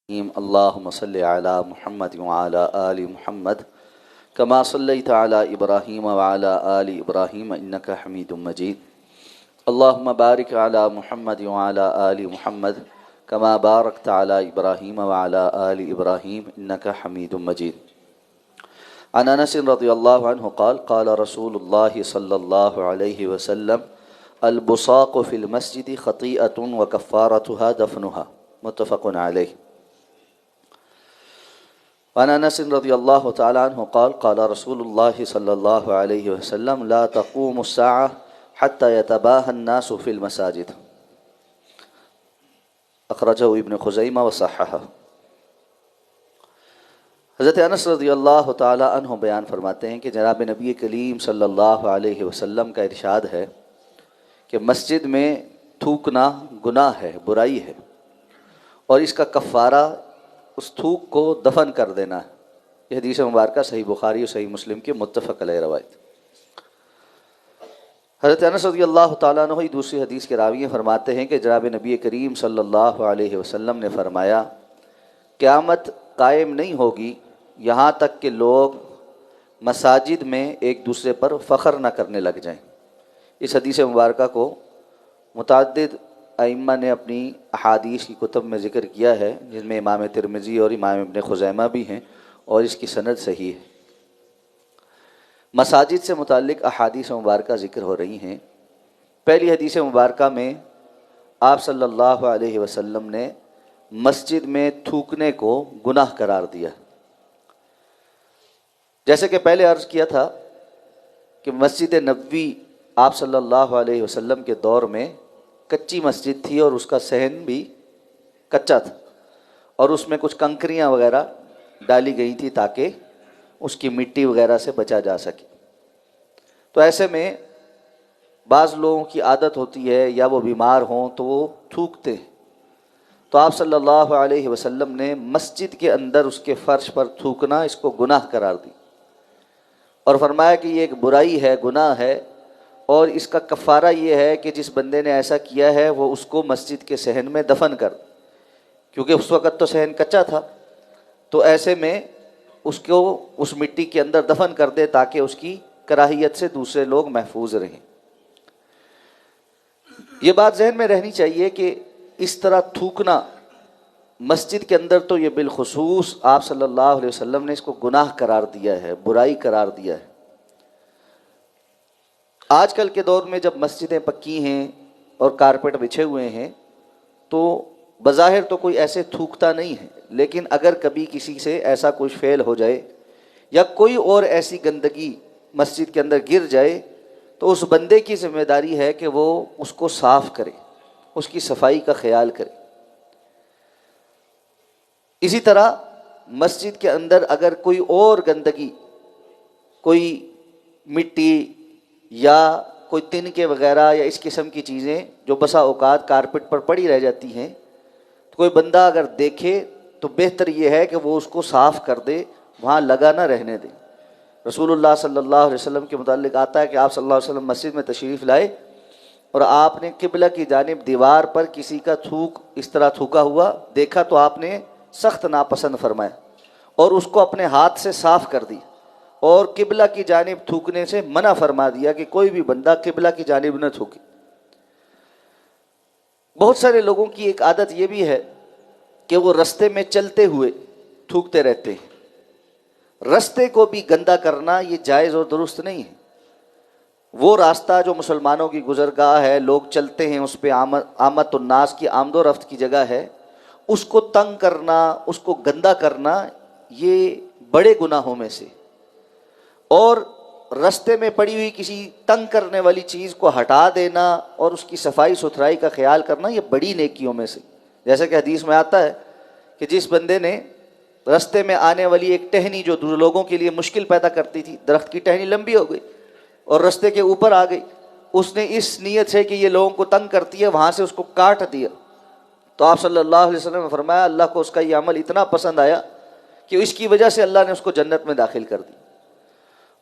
اللهم صل على محمد وعلى آل محمد كما صليت على إبراهيم وعلى آل إبراهيم إنك حميد مجيد. اللهم بارك على محمد وعلى آل محمد كما باركت على إبراهيم وعلى آل إبراهيم إنك حميد مجيد. عن أنس رضي الله عنه قال قال رسول الله صلى الله عليه وسلم البصاق في المسجد خطيئة وكفارتها دفنها. متفق عليه. وعن انس رضی اللہ تعالی عنہ قال قال رسول اللہ صلی اللہ علیہ وسلم لا تقوم الساعة حتى يتباهى الناس في المساجد. اخرجہ ابن خزیمہ وصححہ. حضرت انس رضی اللہ تعالی عنہ بیان فرماتے ہیں کہ جناب نبی کریم صلی اللہ علیہ وسلم کا ارشاد ہے کہ مسجد میں تھوکنا گناہ ہے، برائی ہے، اور اس کا کفارہ اس تھوک کو دفن کر دینا ہے. یہ حدیث مبارکہ صحیح بخاری اور صحیح مسلم کے متفق علیہ روایت. حضرت انس رضی اللہ تعالیٰ عنہ دوسری حدیث کے راوی فرماتے ہیں کہ جناب نبی کریم صلی اللہ علیہ وسلم نے فرمایا قیامت قائم نہیں ہوگی یہاں تک کہ لوگ مساجد میں ایک دوسرے پر فخر نہ کرنے لگ جائیں. اس حدیث مبارکہ کو متعدد ائمہ نے اپنی احادیث کی کتب میں ذکر کیا ہے، جن میں امام ترمذی اور امام ابن خزیمہ بھی ہیں، اور اس کی سند صحیح ہے. مساجد سے متعلق احادیث مبارکہ ذکر ہو رہی ہیں. پہلی حدیث مبارکہ میں آپ صلی اللہ علیہ وسلم نے مسجد میں تھوکنے کو گناہ قرار دیا. جیسے کہ پہلے عرض کیا تھا کہ مسجد نبوی آپ صلی اللہ علیہ وسلم کے دور میں کچی مسجد تھی، اور اس کا صحن بھی کچا تھا، اور اس میں کچھ کنکریاں وغیرہ ڈالی گئی تھی تاکہ اس کی مٹی وغیرہ سے بچا جا سکے. تو ایسے میں بعض لوگوں کی عادت ہوتی ہے یا وہ بیمار ہوں تو وہ تھوکتے ہیں. تو آپ صلی اللہ علیہ وسلم نے مسجد کے اندر اس کے فرش پر تھوکنا اس کو گناہ قرار دی، اور فرمایا کہ یہ ایک برائی ہے، گناہ ہے، اور اس کا کفارہ یہ ہے کہ جس بندے نے ایسا کیا ہے وہ اس کو مسجد کے صحن میں دفن کر، کیونکہ اس وقت تو صحن کچا تھا، تو ایسے میں اس کو اس مٹی کے اندر دفن کر دے تاکہ اس کی کراہیت سے دوسرے لوگ محفوظ رہیں. یہ بات ذہن میں رہنی چاہیے کہ اس طرح تھوکنا مسجد کے اندر تو یہ بالخصوص آپ صلی اللہ علیہ وسلم نے اس کو گناہ قرار دیا ہے، برائی قرار دیا ہے. آج کل کے دور میں جب مسجدیں پکی ہیں اور کارپیٹ بچھے ہوئے ہیں تو بظاہر تو کوئی ایسے تھوکتا نہیں ہے، لیکن اگر کبھی کسی سے ایسا کچھ فعل ہو جائے یا کوئی اور ایسی گندگی مسجد کے اندر گر جائے تو اس بندے کی ذمہ داری ہے کہ وہ اس کو صاف کرے، اس کی صفائی کا خیال کرے. اسی طرح مسجد کے اندر اگر کوئی اور گندگی، کوئی مٹی یا کوئی تنکے وغیرہ یا اس قسم کی چیزیں جو بسا اوقات کارپیٹ پر پڑی رہ جاتی ہیں، تو کوئی بندہ اگر دیکھے تو بہتر یہ ہے کہ وہ اس کو صاف کر دے، وہاں لگا نہ رہنے دے. رسول اللہ صلی اللہ علیہ وسلم کے متعلق آتا ہے کہ آپ صلی اللہ علیہ وسلم مسجد میں تشریف لائے اور آپ نے قبلہ کی جانب دیوار پر کسی کا تھوک اس طرح تھوکا ہوا دیکھا تو آپ نے سخت ناپسند فرمایا اور اس کو اپنے ہاتھ سے صاف کر دی، اور قبلہ کی جانب تھوکنے سے منع فرما دیا کہ کوئی بھی بندہ قبلہ کی جانب نہ تھوکے. بہت سارے لوگوں کی ایک عادت یہ بھی ہے کہ وہ رستے میں چلتے ہوئے تھوکتے رہتے ہیں. رستے کو بھی گندا کرنا یہ جائز اور درست نہیں ہے. وہ راستہ جو مسلمانوں کی گزرگاہ ہے، لوگ چلتے ہیں، اس پہ آمد الناس کی آمد و رفت کی جگہ ہے، اس کو تنگ کرنا، اس کو گندا کرنا یہ بڑے گناہوں میں سے. اور رستے میں پڑی ہوئی کسی تنگ کرنے والی چیز کو ہٹا دینا اور اس کی صفائی ستھرائی کا خیال کرنا یہ بڑی نیکیوں میں سے. جیسا کہ حدیث میں آتا ہے کہ جس بندے نے رستے میں آنے والی ایک ٹہنی جو لوگوں کے لیے مشکل پیدا کرتی تھی، درخت کی ٹہنی لمبی ہو گئی اور رستے کے اوپر آ گئی، اس نے اس نیت سے کہ یہ لوگوں کو تنگ کرتی ہے وہاں سے اس کو کاٹ دیا. تو آپ صلی اللہ علیہ وسلم نے فرمایا اللہ کو اس کا یہ عمل اتنا پسند آیا کہ اس کی وجہ سے اللہ نے اس کو جنت میں داخل کر دی.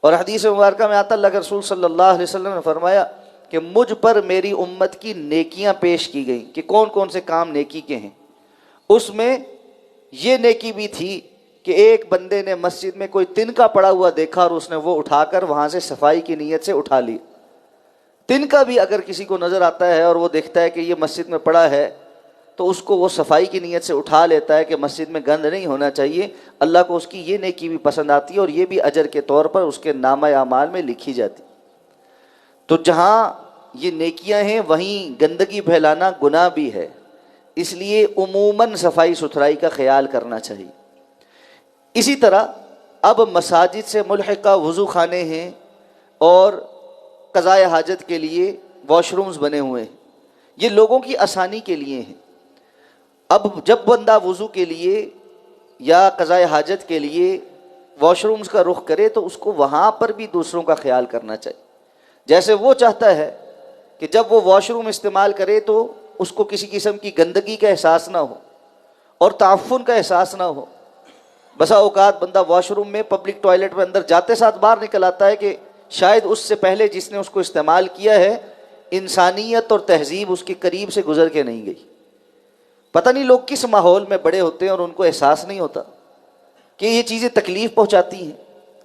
اور حدیث مبارکہ میں آتا اللہ کے رسول صلی اللہ علیہ وسلم نے فرمایا کہ مجھ پر میری امت کی نیکیاں پیش کی گئیں کہ کون کون سے کام نیکی کے ہیں. اس میں یہ نیکی بھی تھی کہ ایک بندے نے مسجد میں کوئی تنکا پڑا ہوا دیکھا اور اس نے وہ اٹھا کر وہاں سے صفائی کی نیت سے اٹھا لی. تنکا بھی اگر کسی کو نظر آتا ہے اور وہ دیکھتا ہے کہ یہ مسجد میں پڑا ہے تو اس کو وہ صفائی کی نیت سے اٹھا لیتا ہے کہ مسجد میں گند نہیں ہونا چاہیے. اللہ کو اس کی یہ نیکی بھی پسند آتی ہے اور یہ بھی اجر کے طور پر اس کے نامہ اعمال میں لکھی جاتی. تو جہاں یہ نیکیاں ہیں وہیں گندگی پھیلانا گناہ بھی ہے، اس لیے عموماً صفائی ستھرائی کا خیال کرنا چاہیے. اسی طرح اب مساجد سے ملحقہ وضو خانے ہیں اور قضاء حاجت کے لیے واش رومز بنے ہوئے ہیں. یہ لوگوں کی آسانی کے لیے ہیں. اب جب بندہ وضو کے لیے یا قضاء حاجت کے لیے واش رومز کا رخ کرے تو اس کو وہاں پر بھی دوسروں کا خیال کرنا چاہیے. جیسے وہ چاہتا ہے کہ جب وہ واش روم استعمال کرے تو اس کو کسی قسم کی گندگی کا احساس نہ ہو اور تعفن کا احساس نہ ہو. بسا اوقات بندہ واش روم میں پبلک ٹوائلٹ میں اندر جاتے ساتھ باہر نکل آتا ہے کہ شاید اس سے پہلے جس نے اس کو استعمال کیا ہے انسانیت اور تہذیب اس کے قریب سے گزر کے نہیں گئی. پتہ نہیں لوگ کس ماحول میں بڑے ہوتے ہیں اور ان کو احساس نہیں ہوتا کہ یہ چیزیں تکلیف پہنچاتی ہیں.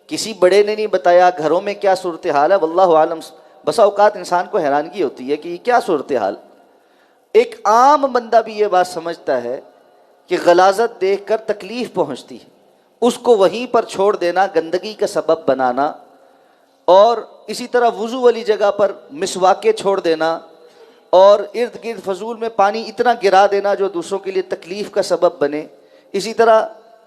کسی بڑے نے نہیں بتایا گھروں میں کیا صورتحال ہے، واللہ عالم. بسا اوقات انسان کو حیرانگی ہوتی ہے کہ یہ کیا صورتحال. ایک عام بندہ بھی یہ بات سمجھتا ہے کہ غلاظت دیکھ کر تکلیف پہنچتی ہے، اس کو وہیں پر چھوڑ دینا گندگی کا سبب بنانا، اور اسی طرح وضو والی جگہ پر مسواکیں چھوڑ دینا اور ارد گرد فضول میں پانی اتنا گرا دینا جو دوسروں کے لیے تکلیف کا سبب بنے. اسی طرح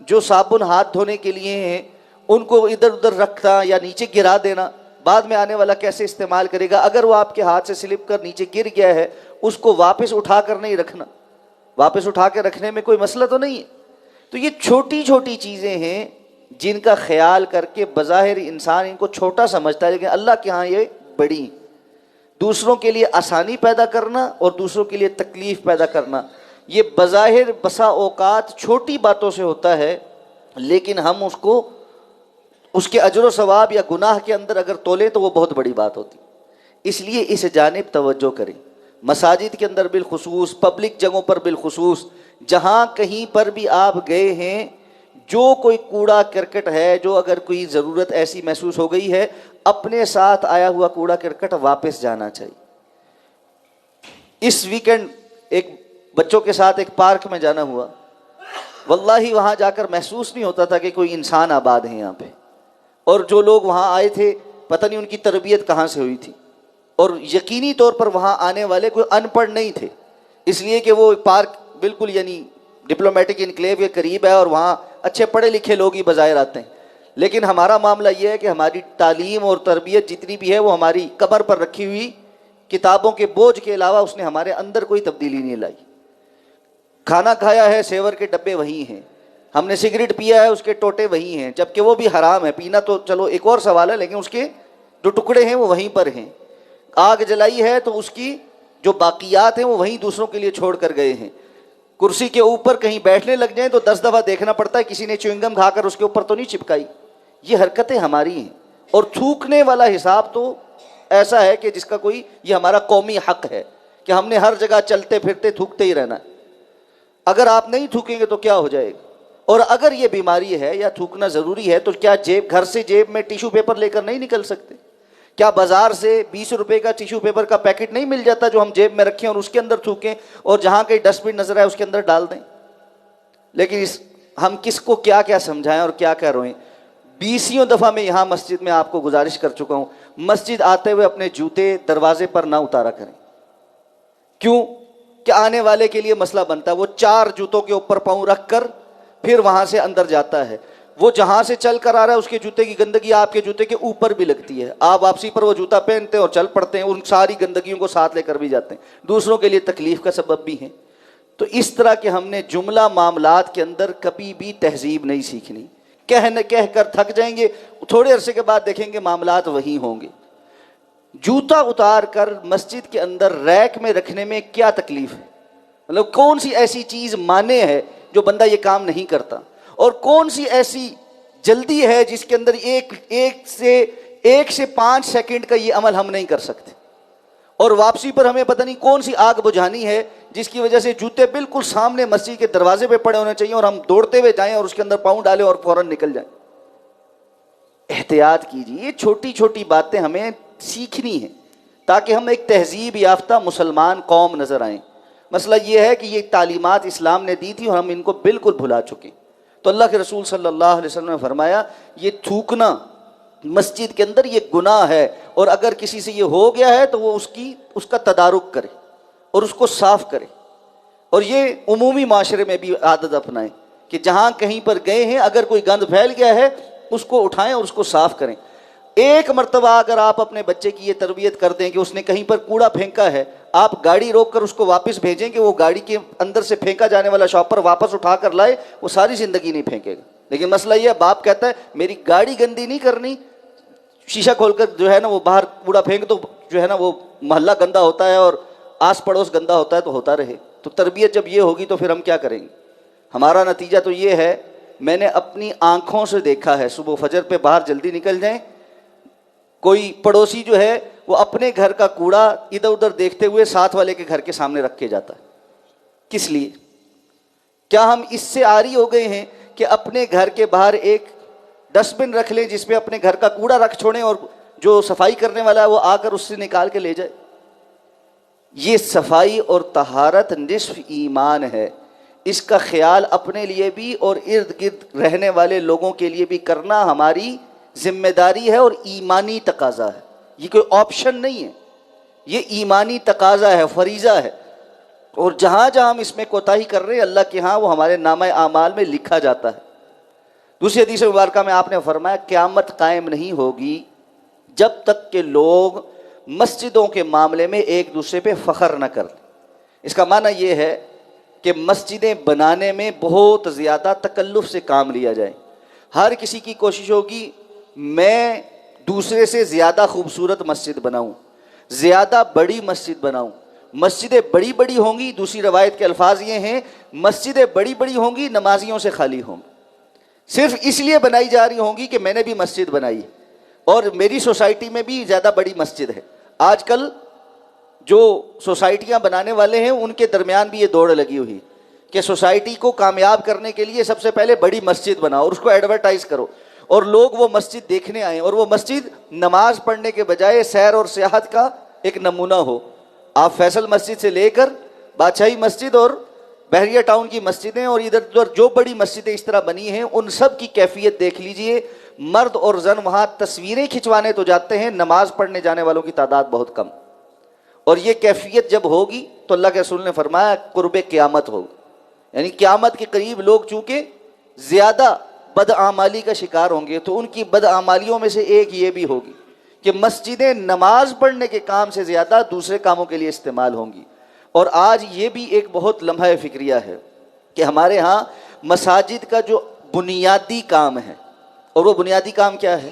جو صابن ہاتھ دھونے کے لیے ہیں ان کو ادھر ادھر رکھنا یا نیچے گرا دینا، بعد میں آنے والا کیسے استعمال کرے گا. اگر وہ آپ کے ہاتھ سے سلپ کر نیچے گر گیا ہے اس کو واپس اٹھا کر نہیں رکھنا. واپس اٹھا کے رکھنے میں کوئی مسئلہ تو نہیں ہے. تو یہ چھوٹی چھوٹی چیزیں ہیں جن کا خیال کر کے بظاہر انسان ان کو چھوٹا سمجھتا ہے، لیکن اللہ کے ہاں یہ بڑی ہیں. دوسروں کے لیے آسانی پیدا کرنا اور دوسروں کے لیے تکلیف پیدا کرنا، یہ بظاہر بسا اوقات چھوٹی باتوں سے ہوتا ہے، لیکن ہم اس کو اس کے اجر و ثواب یا گناہ کے اندر اگر تولیں تو وہ بہت بڑی بات ہوتی. اس لیے اس جانب توجہ کریں. مساجد کے اندر بالخصوص، پبلک جگہوں پر بالخصوص، جہاں کہیں پر بھی آپ گئے ہیں، جو کوئی کوڑا کرکٹ ہے، جو اگر کوئی ضرورت ایسی محسوس ہو گئی ہے، اپنے ساتھ آیا ہوا کوڑا کرکٹ واپس جانا چاہیے. اس ویکنڈ ایک بچوں کے ساتھ ایک پارک میں جانا ہوا، واللہ وہاں جا کر محسوس نہیں ہوتا تھا کہ کوئی انسان آباد ہے یہاں پہ، اور جو لوگ وہاں آئے تھے پتہ نہیں ان کی تربیت کہاں سے ہوئی تھی، اور یقینی طور پر وہاں آنے والے کوئی ان پڑھ نہیں تھے، اس لیے کہ وہ پارک بالکل یعنی ڈپلومیٹک انکلیو کے قریب ہے اور وہاں اچھے پڑھے لکھے لوگ ہی بظاہر آتے ہیں. لیکن ہمارا معاملہ یہ ہے کہ ہماری تعلیم اور تربیت جتنی بھی ہے وہ ہماری کمر پر رکھی ہوئی کتابوں کے بوجھ کے علاوہ اس نے ہمارے اندر کوئی تبدیلی نہیں لائی. کھانا کھایا ہے سیور کے ڈبے وہی ہیں، ہم نے سگریٹ پیا ہے اس کے ٹوٹے وہی ہیں، جبکہ وہ بھی حرام ہے. پینا تو چلو ایک اور سوال ہے، لیکن اس کے جو ٹکڑے ہیں وہ وہیں پر ہیں. آگ جلائی ہے تو اس کی جو باقیات ہیں وہ وہیں دوسروں کے لیے چھوڑ کر گئے ہیں. کرسی کے اوپر کہیں بیٹھنے لگ جائیں تو 10 دفعہ دیکھنا پڑتا ہے کسی نے چوئنگم کھا کر اس کے اوپر تو نہیں چپکائی. یہ حرکتیں ہماری ہیں. اور تھوکنے والا حساب تو ایسا ہے کہ جس کا کوئی، یہ ہمارا قومی حق ہے کہ ہم نے ہر جگہ چلتے پھرتے تھوکتے ہی رہنا ہے. اگر آپ نہیں تھوکیں گے تو کیا ہو جائے گا؟ اور اگر یہ بیماری ہے یا تھوکنا ضروری ہے تو کیا گھر سے جیب میں ٹیشو پیپر لے کر نہیں نکل سکتے؟ کیا بازار سے 20 روپے کا ٹیشو پیپر کا پیکٹ نہیں مل جاتا جو ہم جیب میں رکھیں اور اس کے اندر تھوکیں اور جہاں کہیں ڈسٹ بن نظر آئے اس کے اندر ڈال دیں؟ لیکن ہم کس کو کیا کیا سمجھائیں اور کیا کیا روئیں. 20 دفعہ میں یہاں مسجد میں آپ کو گزارش کر چکا ہوں، مسجد آتے ہوئے اپنے جوتے دروازے پر نہ اتارا کریں. کیوں کہ آنے والے کے لیے مسئلہ بنتا ہے. وہ 4 جوتوں کے اوپر پاؤں رکھ کر پھر وہاں سے اندر جاتا ہے. وہ جہاں سے چل کر آ رہا ہے اس کے جوتے کی گندگی آپ کے جوتے کے اوپر بھی لگتی ہے. آپ واپسی پر وہ جوتا پہنتے ہیں اور چل پڑتے ہیں، ان ساری گندگیوں کو ساتھ لے کر بھی جاتے ہیں، دوسروں کے لیے تکلیف کا سبب بھی ہیں. تو اس طرح کے ہم نے جملہ معاملات کے اندر کبھی بھی تہذیب نہیں سیکھنی. کہہ کر تھک جائیں گے، تھوڑے عرصے کے بعد دیکھیں گے معاملات وہی ہوں گے. جوتا اتار کر مسجد کے اندر ریک میں رکھنے میں کیا تکلیف ہے؟ مطلب کون سی ایسی چیز مانے ہے جو بندہ یہ کام نہیں کرتا، اور کون سی ایسی جلدی ہے جس کے اندر ایک سے 5 سیکنڈ کا یہ عمل ہم نہیں کر سکتے؟ اور واپسی پر ہمیں پتہ نہیں کون سی آگ بجھانی ہے جس کی وجہ سے جوتے بالکل سامنے مسجد کے دروازے پہ پڑے ہونے چاہیے اور ہم دوڑتے ہوئے جائیں اور اس کے اندر پاؤں ڈالیں اور فوراً نکل جائیں. احتیاط کیجیے. یہ چھوٹی چھوٹی باتیں ہمیں سیکھنی ہیں تاکہ ہم ایک تہذیب یافتہ مسلمان قوم نظر آئیں. مسئلہ یہ ہے کہ یہ تعلیمات اسلام نے دی تھی اور ہم ان کو بالکل بھلا چکے. تو اللہ کے رسول صلی اللہ علیہ وسلم نے فرمایا یہ تھوکنا مسجد کے اندر یہ گناہ ہے، اور اگر کسی سے یہ ہو گیا ہے تو وہ اس کا تدارک کرے اور اس کو صاف کرے. اور یہ عمومی معاشرے میں بھی عادت اپنائیں کہ جہاں کہیں پر گئے ہیں اگر کوئی گند پھیل گیا ہے اس کو اٹھائیں اور اس کو صاف کریں. ایک مرتبہ اگر آپ اپنے بچے کی یہ تربیت کر دیں کہ اس نے کہیں پر کوڑا پھینکا ہے، آپ گاڑی روک کر اس کو واپس بھیجیں کہ وہ گاڑی کے اندر سے پھینکا جانے والا شاپر واپس اٹھا کر لائے، وہ ساری زندگی نہیں پھینکے گا. لیکن مسئلہ یہ ہے باپ کہتا ہے میری گاڑی گندی نہیں کرنی، شیشہ کھول کر جو ہے نا وہ باہر کوڑا پھینک تو جو ہے نا وہ محلہ گندا ہوتا ہے اور آس پڑوس گندا ہوتا ہے تو ہوتا رہے. تو تربیت جب یہ ہوگی تو پھر ہم کیا کریں گے؟ ہمارا نتیجہ تو یہ ہے، میں نے اپنی آنکھوں سے دیکھا ہے، صبح فجر پہ باہر جلدی نکل جائیں، کوئی پڑوسی جو ہے وہ اپنے گھر کا کوڑا ادھر ادھر دیکھتے ہوئے ساتھ والے کے گھر کے سامنے رکھ کے جاتا ہے. کس لیے؟ کیا ہم اس سے عاری ہو گئے ہیں کہ اپنے گھر کے باہر ایک ڈسٹ بن رکھ لیں جس پہ اپنے گھر کا کوڑا رکھ چھوڑیں اور جو صفائی کرنے والا ہے وہ آ کر اس سے نکال کے لے جائے؟ یہ صفائی اور طہارت نصف ایمان ہے. اس کا خیال اپنے لیے بھی اور ارد گرد رہنے والے لوگوں کے لیے بھی کرنا ہماری ذمہ داری ہے اور ایمانی تقاضا ہے. یہ کوئی آپشن نہیں ہے، یہ ایمانی تقاضا ہے، فریضہ ہے. اور جہاں جہاں ہم اس میں کوتاہی کر رہے ہیں اللہ کے ہاں وہ ہمارے نامہ اعمال میں لکھا جاتا ہے. دوسری حدیث مبارکہ میں آپ نے فرمایا قیامت قائم نہیں ہوگی جب تک کہ لوگ مسجدوں کے معاملے میں ایک دوسرے پہ فخر نہ کریں. اس کا معنی یہ ہے کہ مسجدیں بنانے میں بہت زیادہ تکلف سے کام لیا جائے. ہر کسی کی کوشش ہوگی میں دوسرے سے زیادہ خوبصورت مسجد بناؤں، زیادہ بڑی مسجد بناؤں. مسجدیں بڑی بڑی ہوں گی، دوسری روایت کے الفاظ یہ ہیں مسجدیں بڑی بڑی ہوں گی نمازیوں سے خالی ہوں گی. صرف اس لیے بنائی جا رہی ہوں گی کہ میں نے بھی مسجد بنائی اور میری سوسائٹی میں بھی زیادہ بڑی مسجد ہے. آج کل جو سوسائٹیاں بنانے والے ہیں ان کے درمیان بھی یہ دوڑ لگی ہوئی کہ سوسائٹی کو کامیاب کرنے کے لیے سب سے پہلے بڑی مسجد بناؤ اور اس کو ایڈورٹائز کرو اور لوگ وہ مسجد دیکھنے آئیں، اور وہ مسجد نماز پڑھنے کے بجائے سیر اور سیاحت کا ایک نمونہ ہو. آپ فیصل مسجد سے لے کر بادشاہی مسجد اور بحریہ ٹاؤن کی مسجدیں اور ادھر ادھر جو بڑی مسجدیں اس طرح بنی ہیں ان سب کی کیفیت دیکھ لیجئے. مرد اور زن وہاں تصویریں کھنچوانے تو جاتے ہیں، نماز پڑھنے جانے والوں کی تعداد بہت کم. اور یہ کیفیت جب ہوگی تو اللہ کے رسول نے فرمایا قرب قیامت ہوگی. یعنی قیامت کے قریب لوگ چونکہ زیادہ بدعمالی کا شکار ہوں گے تو ان کی بدعمالیوں میں سے ایک یہ بھی ہوگی کہ مسجدیں نماز پڑھنے کے کام سے زیادہ دوسرے کاموں کے لیے استعمال ہوں گی. اور آج یہ بھی ایک بہت لمحہ فکریہ ہے کہ ہمارے ہاں مساجد کا جو بنیادی کام ہے، اور وہ بنیادی کام کیا ہے؟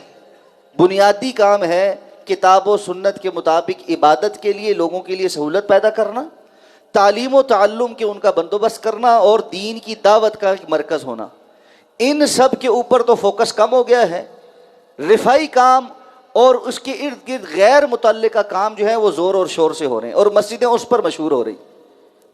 بنیادی کام ہے کتاب و سنت کے مطابق عبادت کے لیے لوگوں کے لیے سہولت پیدا کرنا، تعلیم و تعلم کے ان کا بندوبست کرنا اور دین کی دعوت کا مرکز ہونا. ان سب کے اوپر تو فوکس کم ہو گیا ہے. رفائی کام اور اس کے ارد گرد غیر متعلقہ کام جو ہے وہ زور اور شور سے ہو رہے ہیں اور مسجدیں اس پر مشہور ہو رہی.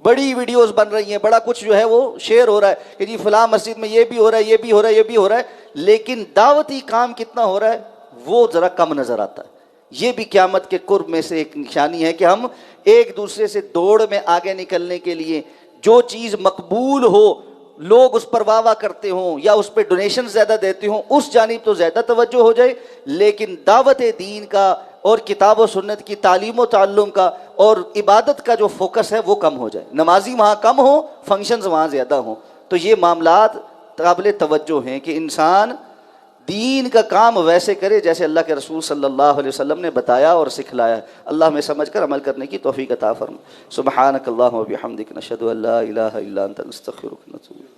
بڑی ویڈیوز بن رہی ہیں، بڑا کچھ جو ہے وہ شیئر ہو رہا ہے کہ جی فلاں مسجد میں یہ بھی ہو رہا ہے، یہ بھی ہو رہا ہے، یہ بھی ہو رہا ہے. لیکن دعوتی کام کتنا ہو رہا ہے وہ ذرا کم نظر آتا ہے. یہ بھی قیامت کے قرب میں سے ایک نشانی ہے کہ ہم ایک دوسرے سے دوڑ میں آگے نکلنے کے لیے جو چیز مقبول ہو، لوگ اس پر واہ واہ کرتے ہوں یا اس پہ ڈونیشن زیادہ دیتے ہوں، اس جانب تو زیادہ توجہ ہو جائے، لیکن دعوت دین کا اور کتاب و سنت کی تعلیم و تعلم کا اور عبادت کا جو فوکس ہے وہ کم ہو جائے. نمازی وہاں کم ہو، فنکشنز وہاں زیادہ ہوں. تو یہ معاملات قابل توجہ ہیں کہ انسان دین کا کام ویسے کرے جیسے اللہ کے رسول صلی اللہ علیہ وسلم نے بتایا اور سکھلایا. اللہ ہمیں سمجھ کر عمل کرنے کی توفیق عطا فرما. سبحانک اللہم و بحمدک، نشہد ان لا الہ الا انت، نستغفرک ونتوب الیک.